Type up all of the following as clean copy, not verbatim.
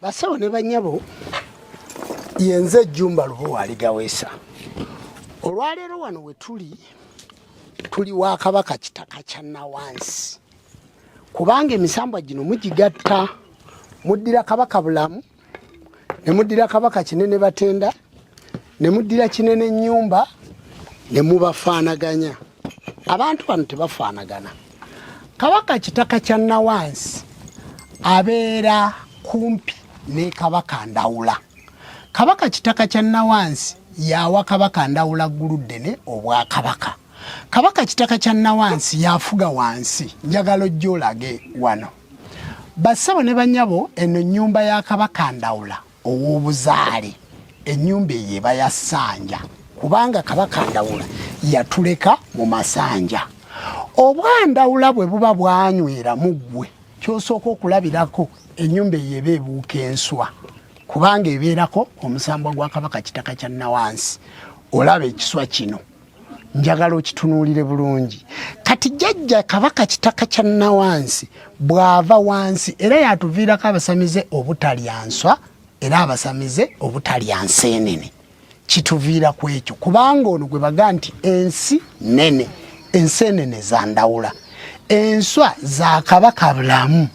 Basawo ne banyabo yenze Jumba Lubo aligawesa. Olwaleero wano we tuli wa Kabaka Kitaka kya Nawansi. Kubanga emisambwa gino mugigatta muddira Kabaka Bulamu ne muddira Kabaka Kinene Batenda ne muddira Kinene Nyumba ne mubafaanaganya. Abantu bano tebafaanagana. Kabaka Kitaka kya Nawansi abeera kumpi ne Kabaka Ndawula. Kabaka Kitaka kya Nawansi yawa Kabaka Ndawula Guluddene obwa Kabaka. Kabaka Kitaka kya Nawansi yafuga wansi njagalo jolage wano. Basawo ne banyabo eno nyumba ya Kabaka Ndawula owobuzaale ennyumba yeba ya Sanja kubanga Kabaka Ndawula yatuleka mu masanja. Obwa Ndawula bwe buba bwanywera muggwe kyosooka okulabirako ennyumba yeba ebuuka enswa kubanga ebeerako omusambwa gwa Kabaka Kitaka kya Nawansi. Olaba ekiswa kino njagala okitunuulire bulungi. Kati jjajja Kabaka Kitaka kya Nawansi bw'ava wansi era yatuviirako abasamize obutalya nswa era abasamize obutalya nseenene. Kituviira ku ekyo kubanga ono gwe baga nti ensi nene enseenene za Ndawula enswa za Kabaka Bulamu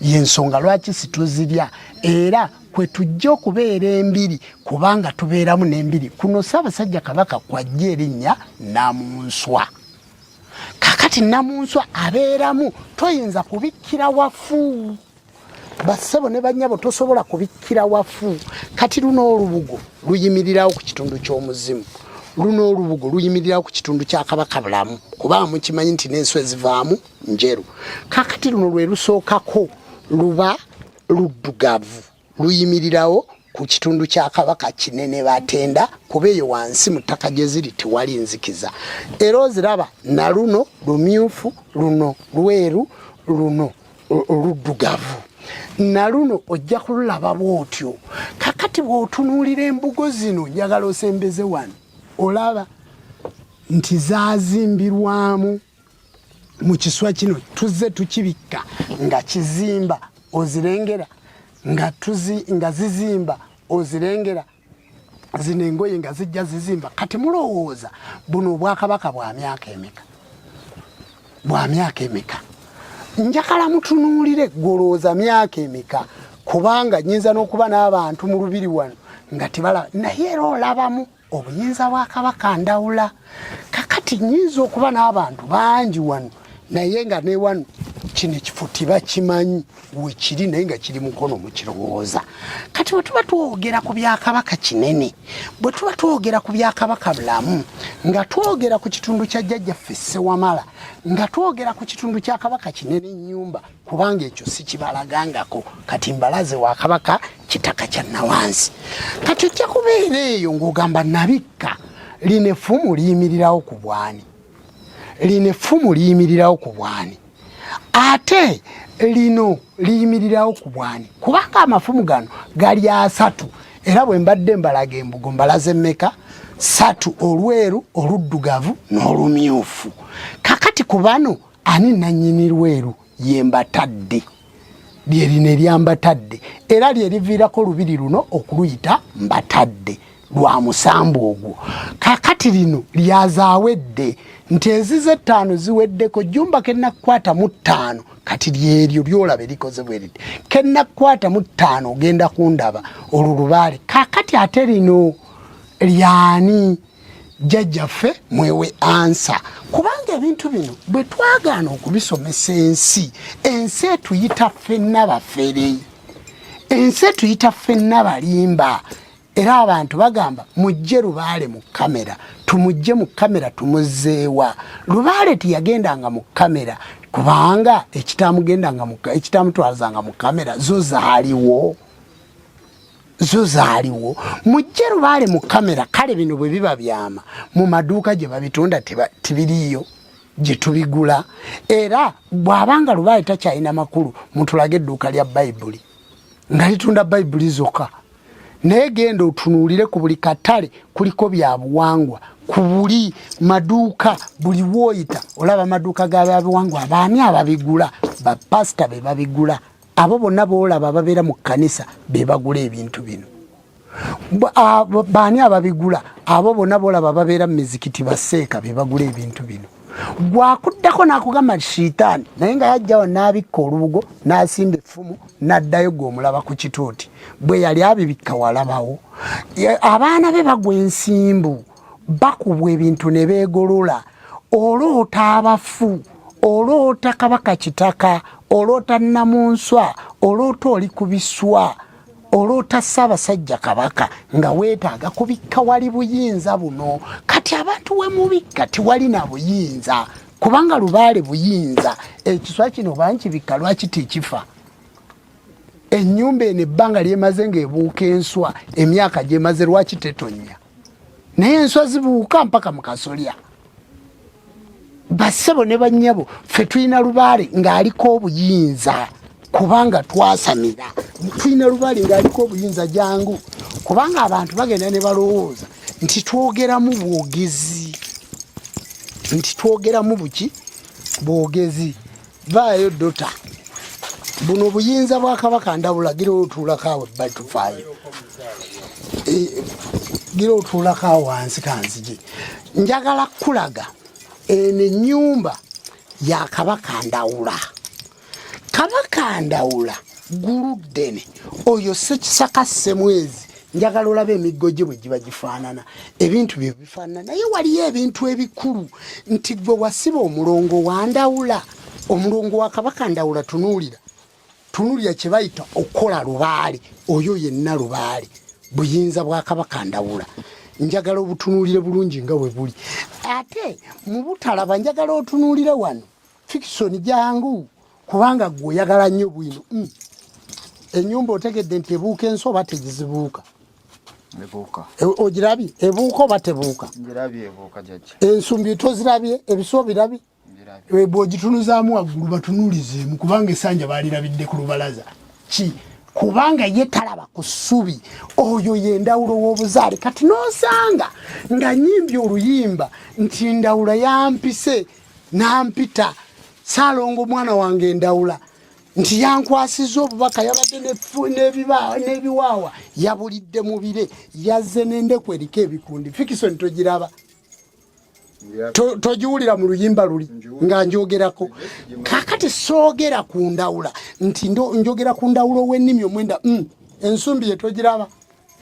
y'ensonga lwaki situzirya era kwe tujja okubeera embiri kubanga tubeeramu n'embiri. Kuno Ssaabasajja Kabaka kwajja erinnya Namunswa. Kakati Namunswa abeeramu toyinza kubikkira wafu. Bassebo ne banyabo tosobola kubikkira wafu. Kati luno olubugo luyimirirawo ku kitundu ky'omuzimu. Luno olubugo luyimirirawo ku kitundu kya Kabaka Bulamu kubanga mukimanyi nti n'enswa ezivaamu njeru. Kakati luno lwe lusookako luba luddugavu luyimirirawo ku kitundu kya Kabaka Kinene Batenda kuba eyo wansi mu ttaka gye ziri tewali nzikiza. Era oziraba na luno lumyufu luno lweru luno oluddugavu na luno ojja kululaba bw'otyo. Kakati bw'otunuulira embugo zino njagala osembeze wano olaba nti zaazimbirwamu mu kiswa kino tuzze tukibikka nga kizimba ozirengera nga zizimba ozirengera zino engoye nga zijja zizimba. Kati mulowooza buno obwakabaka bwa myaka emeka? Bwa myaka emeka? Njagala mutunuulire golooza myaka emeka kubanga nyinza n'okuba n'abantu mu lubiri wano nga tebala naye era olabamu obuyinza bwa Kabaka Ndawula. Kakati nyinza okuba n'abantu bangi wano naye nga ne wano kino ekifo tibakimanyi wekiri naye nga kiri mukono mukirowooza. Kati bwe tuba twogera ku bya Kabaka Kinene bwe tuba twogera ku bya Kabaka Bulamu nga twogera ku kitundu kya jjajjaffe Ssewamala nga twogera ku kitundu kya Kabaka Kinene Nyumba kubanga ekyo si kibalagangako kati mbalaze wa Kabaka Kitaka kya Nawansi. Kati ojja kubeera eyo ng'ogamba nabikka lino effumu liyimirirawo ku bwani lino effumu liyimirirawo ku bwani ate lino liyimirirawo ku bwani kubanga amafumu gano gali asatu era bwe mbadde mbalaga embugo mbalaze mmeka? 3 olweru oluddugavu n'olumyufu. Kakati ku bano ani nannyini lweru ye Mbatadde lye lino eryambatadde era lye liviirako lubiri luno okuluyita Mbatadde lwa musambu ogwo. Kakati lino lyazaawedde nti ezize 5 ziweddeko Jumba kennakwata mu 5 kati lyeryo lyolaba erikoze bweridi kennakwata mu 5 ogenda kundaba olulubaale. Kakati ate lino lyani? Jjajjaffe mwewe ansa kubanga ebintu bino bwe twagaana okubisomesa ensi etuyita ffenna bafere ensi etuyita ffenna balimba. Era abantu bagamba mujje Lubaale mu kamera tumujje mu kamera tumuzzeewa. Lubaale tiyagendanga mu kamera kubanga ekitamutwazanga mu kamera zo zaaliwo mujje Lubaale mu kamera. Kale bino bwe biba byama mu maduuka gye babitunda tibiriyo gye tubigula. Era bw'abanga Lubaale takyalina makulu mutulage edduuka lya Bayibuli nga litunda Bayibuli zokka. Naye genda otunuulire ku buli katale kuliko bya buwangwa ku buli maduuka buli woyita olaba amaduuka ga bya buwangwa abaani ababigula bapasita be babigula abo bonna boolaba babeera mu kkanisa be bagula ebintu bino. Baani ababigula? Abo bonna boolaba babeera mu mizikiti baseeka be bagula ebintu bino. Gwakuddako n'akugamba shitaani naye nga yajjawo n'abikka olubugo n'asimba effumu n'addayo gw'omulaba ku kituuti bwe yali abibikka walabawo. Abaana be bagwa ensimbu bakubwa ebintu ne beegolola. Oloota abafu, oloota Kabaka Kitaka, oloota Namunswa, oloota oli kubiswa, oloota Ssaabasajja Kabaka nga weetaaga kubikka wali buyinza buno. Kati abantu we mubikka tiwali na buyinza kubanga Lubaale buyinza. Ekiswa kino bankibikka lwaki tekifa? Ennyumba eno ebbanga lyemaze ng'ebuuka enswa emyaka gyemaze lwaki tetonya? Naye enswa zibuuka mpaka mu kasolya. Bassebo ne bannyabo ffe tulina Lubaale ng'aliko obuyinza kubanga twasamira. Tulina Lubaale ng'aliko obuyinza jangu kubanga abantu bagenda ne balowooza nti twogeramu bwogezi, nti twogeramu buki bwogezi. Vaayo Dota, buno obuyinza bwa Kabaka Ndawula gira otuulako awo batufaayo, gira otuulako awo wansi kanzigi. Njagala kulaga eno ennyumba ya Kabaka Ndawula. Kabaka Ndawula guluddene oyo Ssekisaka Ssemwezi. Njagala olabe emiggo gye bwe giba gifaanana, ebintu bye bifaanana. Naye waliyo ebintu ebikulu nti gwe wasiba omulongo wa Ndawula, omulongo wa Kabaka Ndawula. Tunuulira kye bayita okukola Lubaale. Oyo yenna Lubaale, buyinza bwa Kabaka Ndawula. Njagala obutunuulire bulungi nga bwe buli. Ate mu butalaba njagala otunuulire wano fiction jangu kubanga gwe oyagala nnyo bwino. Ennyumba otegedde nti ebuuka enswa oba tegizibuuka? Ebuuka. Ogirabye ebuuka oba tebuuka? Ngirabye ebuuka jjajja. Ensumbi tozirabye? Ebiswa birabye? Ngirabye. Bw'ogitunuzaamu waggulu batunuulizeemu kubanga essanja baalirabidde ku lubalaza. Ki? Kubanga ye talaba ku ssubi. Oyo ye Ndawula w'obuzaale. Kati n'osanga nga nyimbye oluyimba nti Ndawula yampise n'ampita, Ssaalongo mwana wange Ndawula nti yankwasiza obubaka, yabadde n'ebiwaawa, yabulidde mu bire, yazze n'endeku eriko ebikundi. Fiction togiraba? Togiwulira mu luyimba luli nga njogerako? Kakati soogera ku Ndawula nti njogera ku Ndawula ow'ennimi omwenda. Ensumbi ye togiraba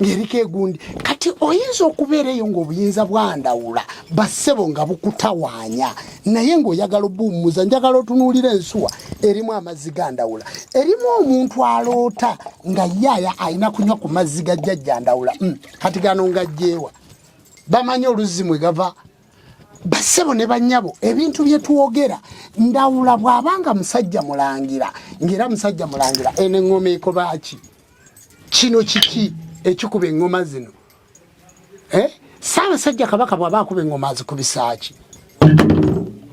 ng'eriko egundi? Kati oyinza okubeera eyo ng'obuyinza bwa Ndawula bassebo nga bukutawaanya naye ng'oyagala obuwummuza. Njagala otunuulira ensuwa erimu amazzi ga Ndawula. Erimu omuntu aloota nga yaaya alina kunywa ku mazzi ga jjajja Ndawula. Kati gano ngajjeewa? Bamanyi oluzzi mwe gava? Bassebo ne bannyabo ebintu bye twogera, Ndawula bw'abanga musajja mulangira, ng'era musajja mulangira eno eŋŋoma ekoba ki? Kino kiki ekikuba eŋŋoma zino? Ssaabasajja Kabaka bw'aba akuba eŋŋoma azikubisa ki?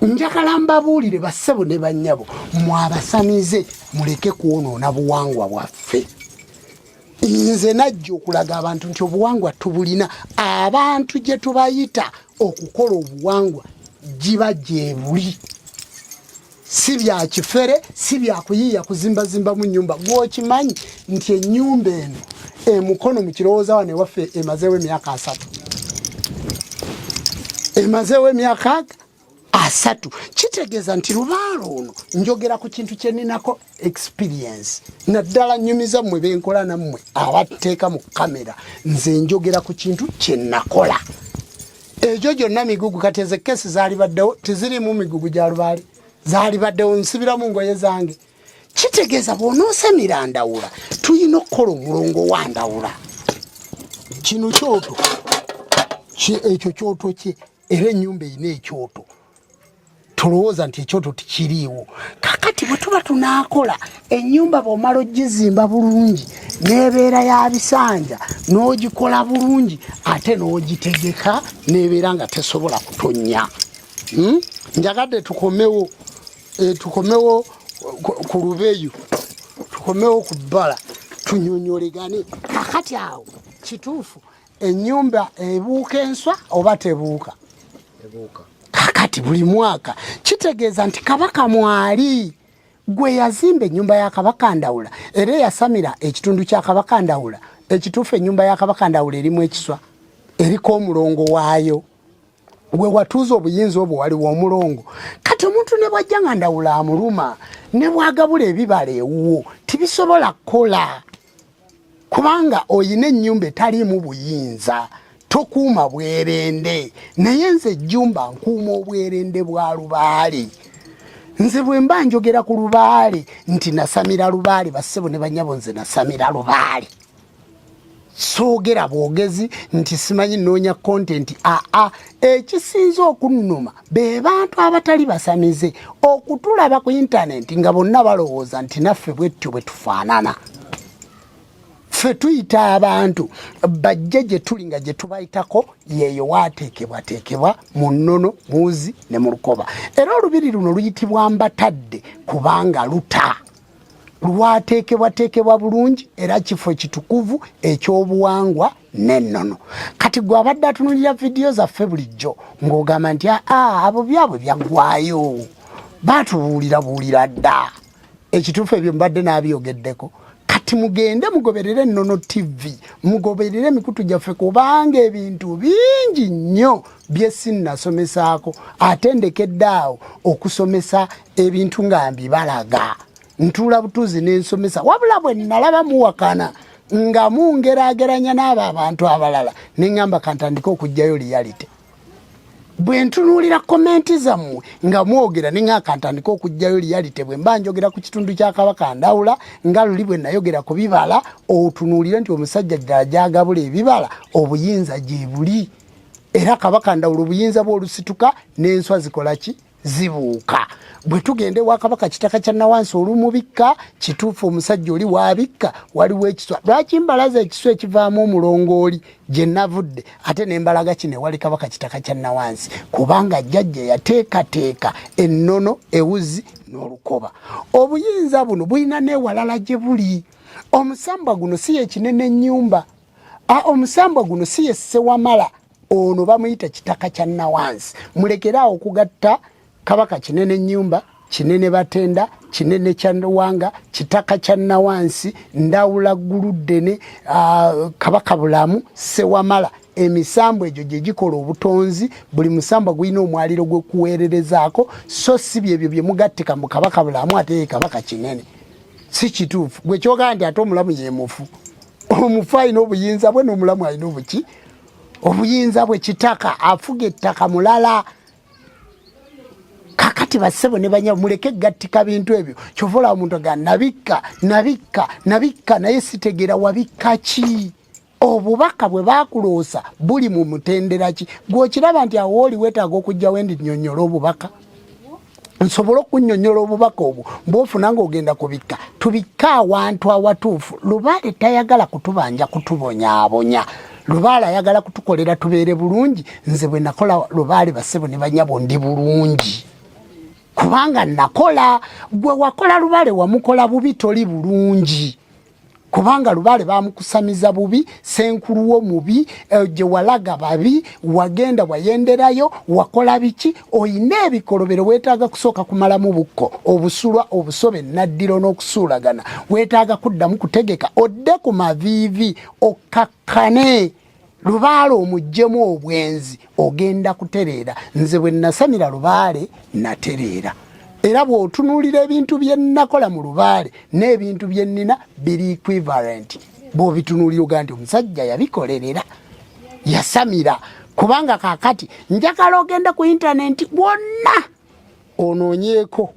Njagala mbabuulire bassebo ne bannyabo, mwabasamize muleke kwonoona buwangwa bwaffe. Nze najja okulaga abantu nti obuwangwa tubulina. Abantu gye tubayita okukola obuwangwa giba gye buli. Si bya kifere, si bya kuyiiya kuzimbazimba mu nnyumba. Gw'okimanyi nti ennyumba eno emukono mu kirowooza wane waffe emazeewo emyaka 3. Emazeewo emyaka 3. Kitegeeza nti Lubaale ono njogera ku kintu kye ninako experience. Naddala nnyumiza mmwe benkola nammwe abateeka mu kamera. Nze njogera ku kintu kye nakola. Egyo gyonna migugu. Kati ezo kesi zaali baddewo, tezirimu migugu gya Lubaale. Zaali baddewo nsibiramu ngoye zange. Kitegeeza bw'onoosamira Ndawula tulina okukola omulongo wa Ndawula. Kino kyoto, ekyo kyoto kye, era ennyumba erina ekyoto. Tulowooza nti ekyoto tikiriiwo. Kakati bwe tuba tunaakola ennyumba bw'omala ogizimba bulungi n'ebeera ya bisanja n'ogikola bulungi ate n'ogitegeka n'ebeera nga tesobola kutonnya. Njagadde tukomewo ku Lubeyu, tukomewo ku Bbala, tunyonyolegane. Kakati awo kituufu ennyumba ebuuka enswa oba tebuuka? Ebuuka. Kakati buli mwaka kitegeeza nti Kabaka mwali gwe yazimba ennyumba ya Kabaka Ndawula era yasamira ekitundu kya Kabaka Ndawula ekituufu ennyumba ya Kabaka Ndawula erimu ekiswa eriko omulongo waayo gwe watuuza obuyinza obwo waliwo omulongo kati omuntu ne bwajja nga Ndawula amuluma ne bwagabula ebibala ewuwo tibisobola kukola kubanga oyina ennyumba etaliimu buyinza tokuuma bwerende naye nze Jjumba nkuuma obwerende bwa Lubaale nze bwe mba njogera ku Lubaale nti nasamira Lubaale bassebo ne banyabo nze nasamira Lubaale soogera bwogezi nti simanyi noonya content ekisinza okunnuma be bantu abatali basamize okutulaba ku internet nga bonna balowooza nti naffe bwetyo bwe tufaanana ffe tuyita abantu bajje gye tuli nga gye tubayitako yeeyo waateekebwateekebwa mu nnono muzi ne mu lukoba era olubiri luno luyitibwa Mbatadde kubanga luta lwateekebwateekebwa bulungi era kifo kitukuvu ekyobuwangwa n'ennono kati gwe abadde atunulira vidiyo zaffe bulijjo ng'ogamba nti abo byabwe byaggwayo baatubuulira dda ekituufu ebyo mbadde n'abyogeddeko kati mugende mugoberere Ennono TV mugoberere emikutu gyaffe kubanga ebintu bingi nnyo bye sinnasomesaako ate ndekedde awo okusomesa ebintu nga mbibalaga ntuula butuuzi n'ensomesa wabula bwe nalaba muwakana nga mungeraageranya n'abo abantu abalala ne ŋŋamba kantandika okuggyayo reality bwe ntunuulira komenti zammwe nga mwogera ne ŋŋamba kantandika okuggyayo reality bwe mba njogera ku kitundu kya Kabaka Ndawula nga luli bwe nayogera ku bibala otunuulire nti omusajja ddala gyagabula ebibala obuyinza gye buli era Kabaka Ndawula obuyinza bw'olusituka n'enswa zikola ki zibuuka bwe tugende wa Kabaka Kitaka kya Nawansi olumubikka kituufu omusajja oli waabikka waliwo ekiswa lwaki mbalaza ekiswa ekivaamu omulongooli gye navudde ate nembalaga kino ewali Kabaka Kitaka kya Nawansi kubanga jjajja yateekateeka ennono ewuzi n'olukoba obuyinza buno bulina n'ewalala gye buli omusambwa guno si ye kinene ennyumba omusambwa guno si ye Ssewamala ono bamuyita Kitaka kya Nawansi mulekeraawo okugatta Kabaka kinene ennyumba kinene Batenda kinene kya Wanga Kitaka kya Nawansi Ndawula Guluddene Kabaka Bulamu Ssewamala emisambo egyo gye gikola obutonzi buli musambwa gulina omwaliro gw'okuweererezaako so si byebyo bye mugatteka mu Kabaka Bulamu ate ye Kabaka kinene si kituufu gwe kyogaa nti ate omulamu ye mufu omufu alina obuyinza bwe n'omulamu alina obuki obuyinza bwe Kitaka afuga ettaka mulala kakati bassebo ne banya muleke gattika bintu ebyo kyovola omuntu aga nabikka naye sitegera wabikka ki obubaka bwe bakuloosa buli mu mutendera ki gw'okiraba nti awo oli weetaaga okujja wendi nnyonnyola obubaka nsobola okunnyonnyola obubaka obwo bw'ofuna ng'ogenda kubikka tubikka awantu awatuufu Lubaale tayagala kutubanja kutubonyaabonya Lubaale ayagala kutukolera tubeere bulungi nze bwe nakola Lubaale bassebo ne banyabo ndi bulungi kubanga nakola gwe wakola Lubaale wamukola bubi toli bulungi kubanga Lubaale bamukusamiza bubi senkuluwo mubi gye walaga babi wagenda wayenderayo wakola biki oyina ebikolobero weetaaga kusooka kumalamu bukko obusulwa obusobe naddiro n'okusuulagana weetaaga kuddamu kutegeka odde ku maviivi okakkane Lubaale omuggyemu obwenzi ogenda kutereera nze bwe nasamira Lubaale natereera era bw'otunuulira ebintu bye nakola mu Lubaale n'ebintu bye nnina biri equivalent bw'obitunuulira oga nti omusajja yabikolerera yasamira kubanga kaakati njagala ogenda ku internet bwonna onoonyeeko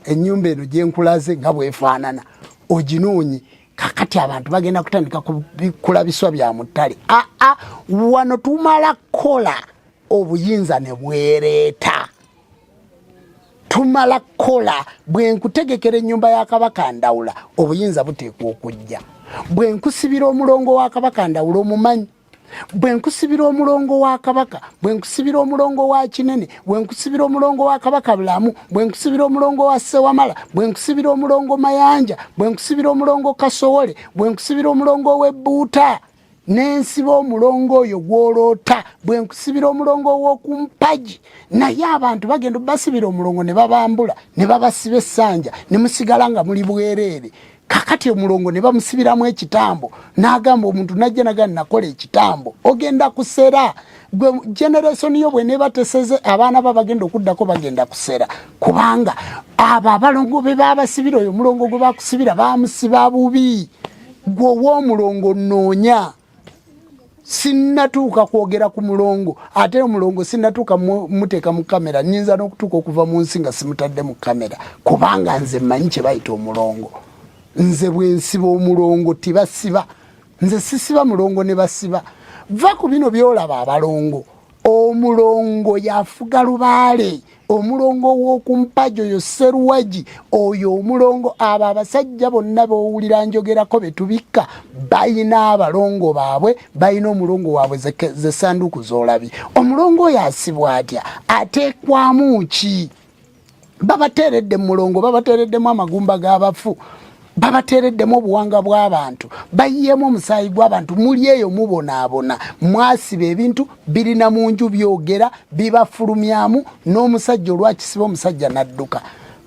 ennyumba eno gye nkulaze nga bwefaanana oginoonye kakati abantu bagenda kutandika kubikula biswa bya mutale wano tumala kola obuyinza ne bwereeta tumala kola bwe nkutegekera ennyumba ya Kabaka Ndawula obuyinza buteekwa okujja bwe nkusibira omulongo wa Kabaka Ndawula omumanyi bwe nkusibira omulongo wa Kabaka bwe nkusibira omulongo wa Kinene bwe nkusibira omulongo wa Kabaka Bulamu bwe nkusibira omulongo wa Ssewamala bwe nkusibira omulongo Mayanja bwe nkusibira omulongo Kasowole bwe nkusibira omulongo w'Ebbuuta nensiba omulongo oyo gwolota bwe nkusibira omulongo w'okumpaji naye abantu bagenda basibira omulongo ne babambula ne babasiba essanja ne musigala nga muli bwereere kakati omulongo ne bamusibiramu ekitambo n'agamba omuntu najja nagani nakola ekitambo ogenda kusera gwe generation yo bwe nebateseze abaana babagenda okuddako bagenda kusera kubanga abo abalongo be babasibira oyo omulongo gwe bakusibira bamusiba bubi gwe w'omulongo noonya sinnatuuka kwogera ku mulongo ate omulongo sinnatuuka muteeka mu kamera nyinza n'okutuuka okuva mu nsi nga simutadde mu kamera kubanga nze mmanyi kye bayita omulongo nze bwensiba omulongo tibasiba nze sisiba mulongo ne basiba va ku bino byolaba abalongo omulongo yafuga lubaale omulongo w'okumpaji oyo seruwaji oyo omulongo abo abasajja bonna bowulira njogerako betubikka bayina abalongo baabwe bayina omulongo waabwe ze sanduuku z'olabye omulongo oyo asibwa atya ateekwamu ki babateeredde mu mulongo babateereddemu amagumba g'abafu babateereddemu obuwanga bw'abantu bayiyeemu omusaayi gw'abantu muli eyo mubonaabona mwasiba ebintu birina mu nju byogera bibafulumyamu n'omusajja olwakisiba omusajja n'adduka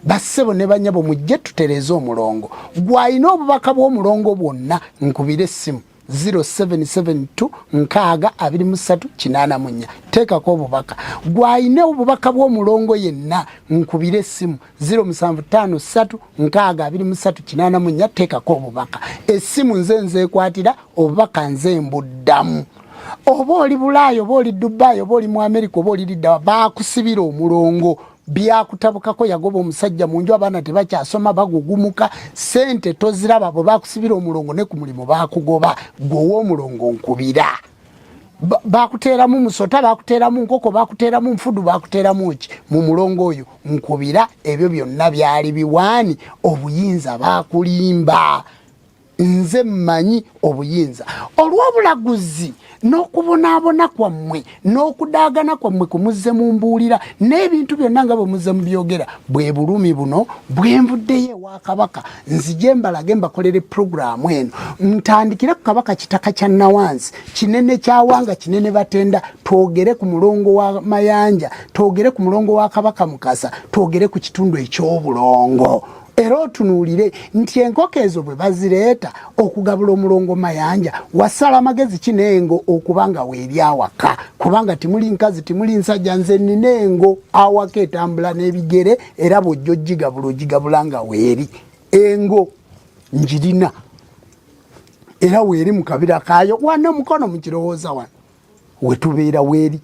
bassebo ne banyabo mujje tutereze omulongo gw'alina obubaka bw'omulongo bwonna nkubira essimu 0772 nkaaga 2384 teekako obubaka gw'alina obubaka bw'omulongo yenna nkubira essimu 0753 nkaaga 2384 teekako obubaka essimu nze nzeekwatira obubaka nze mbuddamu oba oli Bulaayi oba oli Dubai oba oli mu America oba oli liddawa baakusibira omulongo byakutabukako yagoba omusajja mu nju abaana tebakyasoma bagugumuka sente toziraba bwe bakusibira omulongo ne ku mulimu bakugoba gwowa omulongo nkubira bakuteeramu musota bakuteeramu nkoko bakuteeramu nfudu bakuteeramu ki mu mulongo oyo nkubira ebyo byonna byali biwaani obuyinza bakulimba nze mmanyi obuyinza olw'obulaguzi n'okubonaabona kwammwe n'okudaagana kwammwe kumuzze mu mbuulira n'ebintu byonna nga bwe muzze mu byogera bwe bulumi buno bwe nvuddeyo ewa kabaka nzije mbalage mbakolere puroguraamu eno ntandikire ku kabaka kitaka kya Nawansi kinene kyawanga kinene batenda twogere ku mulongo wa Mayanja twogere ku mulongo wa Kabaka Mukasa twogere ku kitundu eky'obulongo era otunuulire nti enkoko ezo bwe bazireeta okugabula omulongo Mayanja wasala magezi kinengo okubanga weeri awaka kubanga timuli nkazi timuli nsajja nze nina engo awaka etambula n'ebigere era bw'ojja ogigabula ogigabula nga weeri engo njirina era weeri mu kabira kaayo wana mukono mu kirowooza wano wetubeera weeri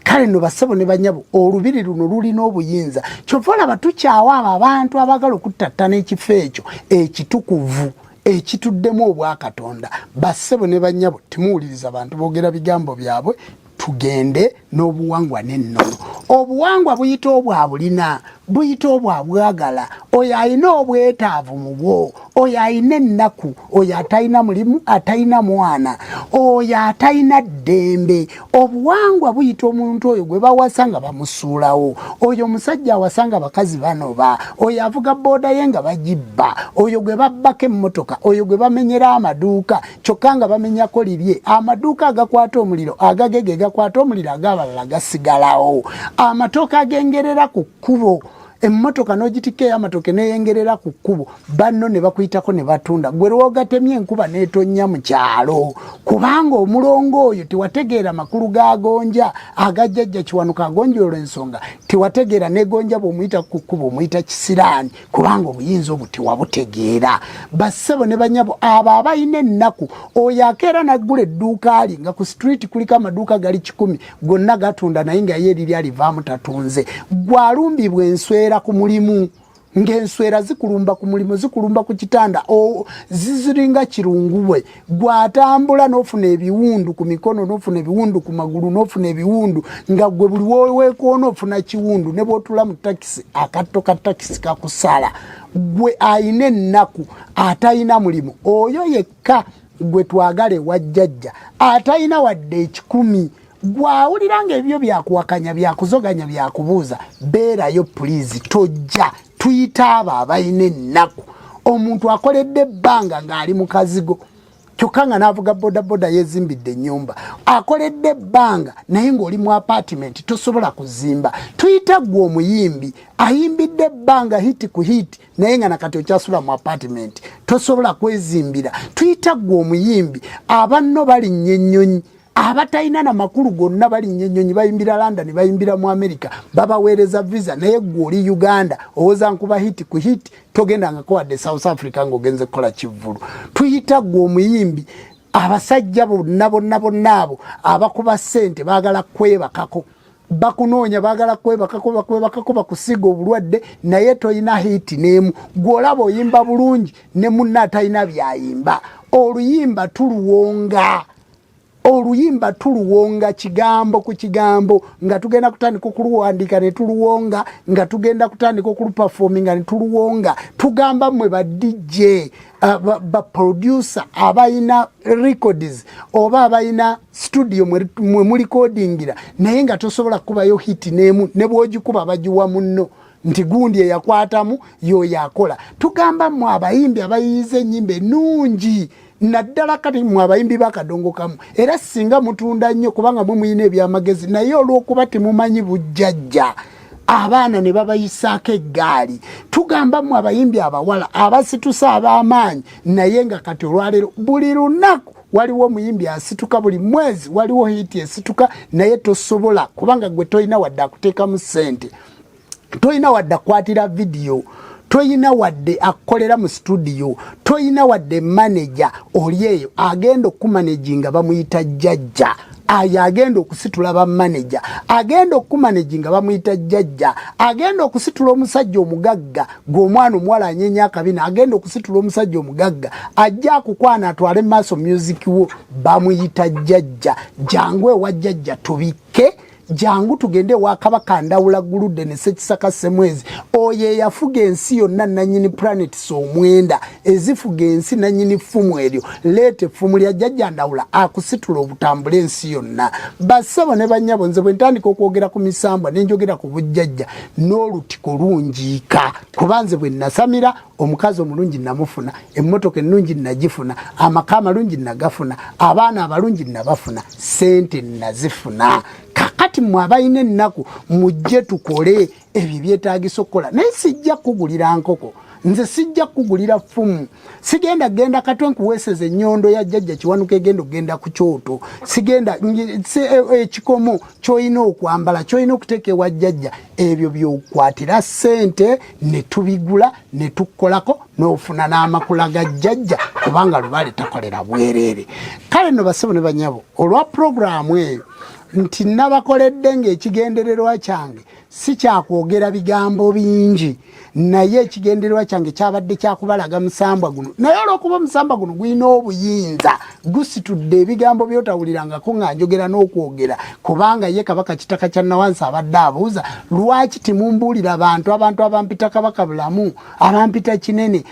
kale no basebo ne banyabo olubiri luno lulina obuyinza kyova olaba tukyawa abo abantu abagala okuttattana ekifo ekyo ekitukuvu ekituddemu obwakatonda basebo ne banyabo timuwuliriza abantu boogera bigambo byabwe tugende n'obuwangwa n'ennono obuwangwa buyita obwabulina buyita obwabwagala oyo alina obwetaavu mu bwo oyo alina ennaku oyo atalina mulimu atalina mwana oyo atalina ddembe obuwangwa buyita omuntu oyo gwe bawasa nga bamusuulawo oyo omusajja awasa nga bakazi banoba oyo avuga booda ye nga bagibba oyo gwe babbako emmotoka oyo gwe bamenyera amaduuka kyokka nga bamenyako lirye amaduuka agakwata omuliro agagege gakwata omuliro ag'abalala gasigalawo amatooka agengerera ku kkubo emmotoka n'ogitika ey'amatooke neyengerera ku kkubo banno ne bakuyitako ne batunda gwe lwogatemye enkuba n'etonnya mu kyalo kubanga omulongo oyo tewategeera makulu g'agonja agajjajja Kiwanuka agonja olw'ensonga tewategeera n'egonja bw'omuyita ku kkubo omuyita kisiraani kubanga obuyinza obwo tewabutegeera bassebo ne banyabo abo abalina ennaku oyo akeera naggula edduuka ali nga ku street kuliko amaduuka gali 10 gonna gatunda naye nga ye eriri alivaamu tatunze gwalumbibwa enswera ku mulimu ng'enswera zikulumba ku mulimu zikulumba ku kitanda ziziringa kirungubwe gwatambula n'ofuna ebiwundu ku mikono n'ofuna ebiwundu ku magulu n'ofuna ebiwundu nga gwe buli weekoona ofuna kiwundu ne bw'otula mu takisi akatto ka takisi kakusala gwe ayina ennaku atalina mulimu oyo yekka gwe twagale wajjajja atalina wadde 10 gwawulira nga ebyo byakuwakanya byakuzoganya byakubuuza beerayo pulizi tojja tuyita abo abalina ennaku omuntu akoledde ebbanga ng'ali mu kazigo kyokanga navuga boda yezimbidde ennyumba akoledde ebbanga naye ng'oli mu apartment tosobola kuzimba. Tuyita gwe omuyimbi ayimbidde ebbanga hiti ku hiti naye nga nakati okyasula mu apartment tosobola kwezimbira. Tuyita gwe omuyimbi abanno balinnya ennyonyi abatalina na makulu gonna balinnya ennyonyi bayimbira London bayimbira mu America babaweereza visa naye gwe oli Uganda owoza nkuba hiti ku hiti togendangako wadde South Africa ng'ogenze kukola kivvulu. Tuyita gwe omuyimbi abasajja bonna abo abakuba ssente baagala kwebakako bakunoonya baagala kwebakako bakusiga obulwadde naye toyina hiti n'emu gw'olaba oyimba bulungi ne munna atalina byayimba. Oluyimba tuluwonga kigambo ku kigambo nga tugenda kutandika okuluwandiika ne tuluwonga nga tugenda kutandika okuluperforminga ne tuluwonga. Tugamba mmwe ba DJ ba producer abayina records oba abayina studio mwe mulikodingira naye nga tosobola kubayo hiti n'emu ne bw'ogikuba bagiwa munno nti gundi eyakwatamu yo yakola. Tugamba mmwe abayimbi abayiyiza ennyimba ennungi naddala kati mwe abayimbi bakadongo kamu era singa mutunda nnyo kubanga mwe muyina ebyamagezi naye olw'okuba temumanyi bujjajja abaana ne babayisaako eggaali. Tugamba mmwe abayimbi abawala abasitusa ab'amaanyi naye nga kati olwaleero buli lunaku waliwo omuyimbi asituka buli mwezi waliwo hiti esituka naye tosobola kubanga gwe toyina wadde akuteekamu ssente toyina wadde akwatira vidiyo toyina wadde akolera mu studio toyina wadde manager oli eyo agenda okumanejinga bamuyita jjajja ayo agenda okusitula ba manager agenda okumanejinga bamuyita jjajja agenda okusitula omusajja omugagga gw'omwana omuwala anyenya akabina agenda okusitula omusajja omugagga ajja akukwana atwale maaso music wo bamuyita jjajja. Jangu ewa jjajja tubike jangu tugende wa Kabaka Ndawula Gulude ne Ssekisaka Semwezi oye yafuga ensi yonna nanyini planets omwenda ezifuga ensi nanyini ffumu eryo leete ffumu lya jjajja Ndawula akusitula obutambula ensi yonna. Bassebo ne bannyabo nze bwe ntandika okwogera ku misambwa ne njogera ku bujjajja n'olutiko lungiika kubanze bwe nasamira omukazi omulungi namufuna emmotoka ennungi nagifuna amaka amalungi nagafuna abaana abalungi nabafuna ssente nazifuna. Kakati mwe abayina ennaku mujje tukole ebyo byetaagisa okukola naye sijja kugulira nkoko nze sijja kugulira ffumu sigenda genda katwe nkuweeseza ennyondo ya jjajja kiwanuka egenda okgenda ku kyoto sigenda ekikomo ky'olina okwambala ky'olina okuteeka ewa jjajja ebyo by'okwatira ssente ne tubigula ne tukolako n'ofuna n'amakula ga jjajja kubanga lubaale takolera bwereere. Kale nno bassebo ne bannyabo olwa puroguramu eyo nti nabakoledde ng'ekigendererwa kyange si kyakwogera bigambo bingi naye ekigendererwa kyange kyabadde kyakubalaga musambwa guno naye olw'okuba omusambwa guno gulina obuyinza gusitudde ebigambo by'otawulirangako nga njogera n'okwogera kubanga ye Kabaka Kitaka kya Nawansi abadde abuuza lwaki timumbuulira abantu abampita Kabaka Bulamu abampita Kinene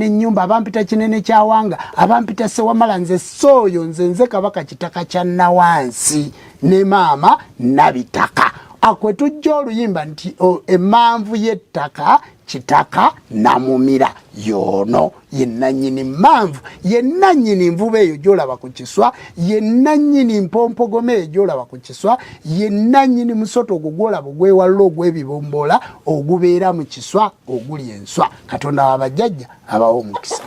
Nnyumba abampita Kinene Kyawanga abampita Sewamala nze sooyo nze Kabaka Kitaka kya Nawansi ne maama Nabitaka. Akwe tujja oluyimba nti emanvu y'ettaka kitaka namumira yono yennanyini manvu yennanyini nvuba eyo gyolaba ku kiswa yennanyini mpompogome eyo gyolaba ku kiswa yennanyini musoto ogwo gwolaba ogwewalula ogw'ebibombola ogubeera mu kiswa oguli enswa. Katonda w'abajjajja abawa omukisa.